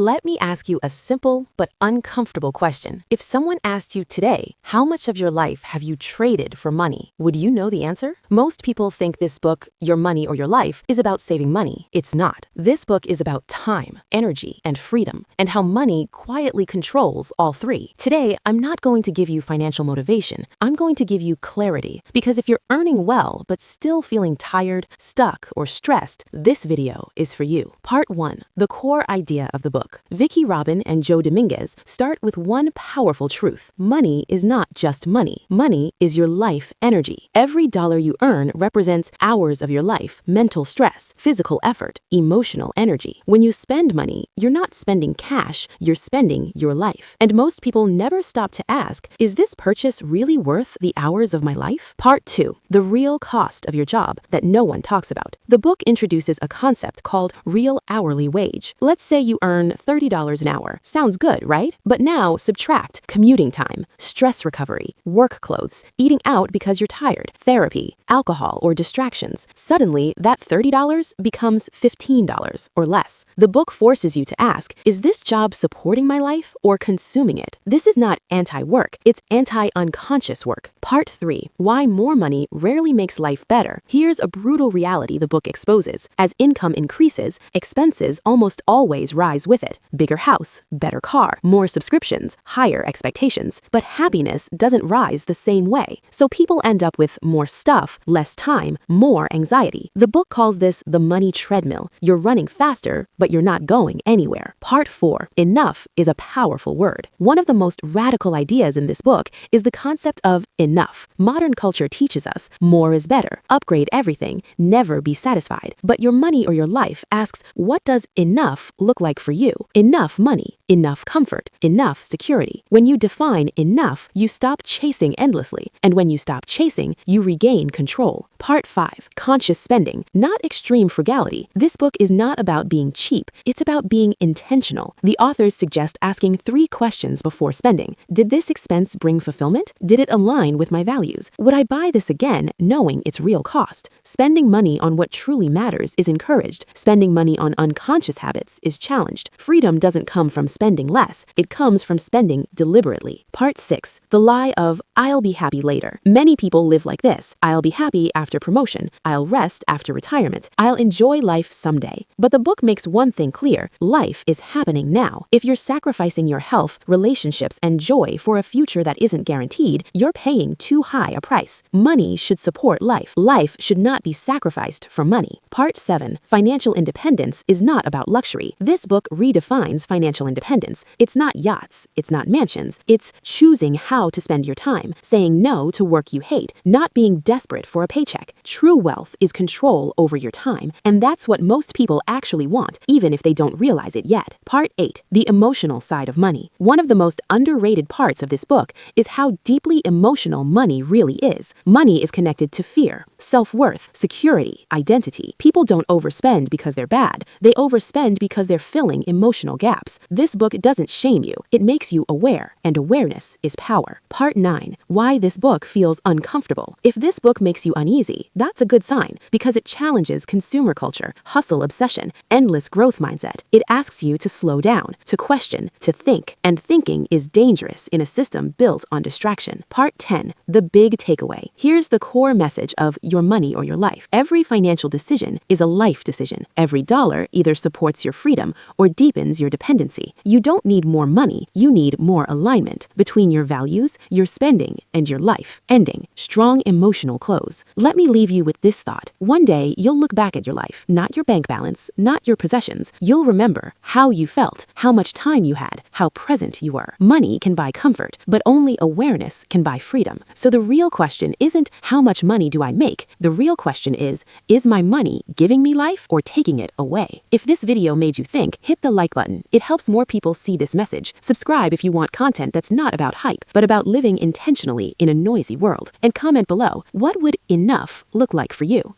Let me ask you a simple but uncomfortable question. If someone asked you today, how much of your life have you traded for money? Would you know the answer? Most people think this book, Your Money or Your Life, is about saving money. It's not. This book is about time, energy, and freedom, and how money quietly controls all three. Today, I'm not going to give you financial motivation. I'm going to give you clarity. Because if you're earning well but still feeling tired, stuck, or stressed, this video is for you. Part 1. The core idea of the book. Vicki Robin and Joe Dominguez start with one powerful truth. Money is not just money. Money is your life energy. Every dollar you earn represents hours of your life, mental stress, physical effort, emotional energy. When you spend money, you're not spending cash, you're spending your life. And most people never stop to ask, is this purchase really worth the hours of my life? Part 2. The real cost of your job that no one talks about. The book introduces a concept called real hourly wage. Let's say you earn $30 an hour. Sounds good, right? But now subtract commuting time, stress recovery, work clothes, eating out because you're tired, therapy, alcohol, or distractions. Suddenly, that $30 becomes $15 or less. The book forces you to ask, is this job supporting my life or consuming it? This is not anti-work, it's anti-unconscious work. Part 3. Why more money rarely makes life better. Here's a brutal reality the book exposes. As income increases, expenses almost always rise with it. Bigger house, better car, more subscriptions, higher expectations. But happiness doesn't rise the same way. So people end up with more stuff, less time, more anxiety. The book calls this the money treadmill. You're running faster, but you're not going anywhere. Part 4. Enough is a powerful word. One of the most radical ideas in this book is the concept of enough. Modern culture teaches us more is better. Upgrade everything, never be satisfied. But Your Money or Your Life asks, what does enough look like for you? Enough money, enough comfort, enough security. When you define enough, you stop chasing endlessly. And when you stop chasing, you regain control. Part 5. Conscious spending, not extreme frugality. This book is not about being cheap. It's about being intentional. The authors suggest asking 3 questions before spending. Did this expense bring fulfillment? Did it align with my values? Would I buy this again knowing its real cost? Spending money on what truly matters is encouraged. Spending money on unconscious habits is challenged. Freedom doesn't come from spending less. It comes from spending deliberately. Part 6. The lie of I'll be happy later. Many people live like this. I'll be happy after promotion. I'll rest after retirement. I'll enjoy life someday. But the book makes one thing clear. Life is happening now. If you're sacrificing your health, relationships, and joy for a future that isn't guaranteed, you're paying too high a price. Money should support life. Life should not be sacrificed for money. Part 7. Financial independence is not about luxury. This book redefines financial independence. It's not yachts. It's not mansions. It's choosing how to spend your time, saying no to work you hate, not being desperate for a paycheck. True wealth is control over your time, and that's what most people actually want, even if they don't realize it yet. Part 8. The emotional side of money. One of the most underrated parts of this book is how deeply emotional money really is. Money is connected to fear, self-worth, security, identity. People don't overspend because they're bad. They overspend because they're filling emotional gaps. This book doesn't shame you. It makes you aware, and awareness is power. Part 9. Why this book feels uncomfortable. If this book makes you uneasy, that's a good sign, because it challenges consumer culture, hustle obsession, endless growth mindset. It asks you to slow down, to question, to think, and thinking is dangerous in a system built on distraction. Part 10. The big takeaway. Here's the core message of Your Money or Your Life. Every financial decision is a life decision. Every dollar either supports your freedom or deepens your dependency. You don't need more money, you need more alignment between your values, your spending, and your life. Ending. Strong emotional close. Let me leave you with this thought. One day, you'll look back at your life, not your bank balance, not your possessions. You'll remember how you felt, how much time you had, how present you were. Money can buy comfort, but only awareness can buy freedom. So the real question isn't how much money do I make? The real question is my money giving me life or taking it away? If this video made you think, hit the like button. It helps more people see this message. Subscribe if you want content that's not about hype, but about living intentionally in a noisy world. And comment below, what would enough look like for you?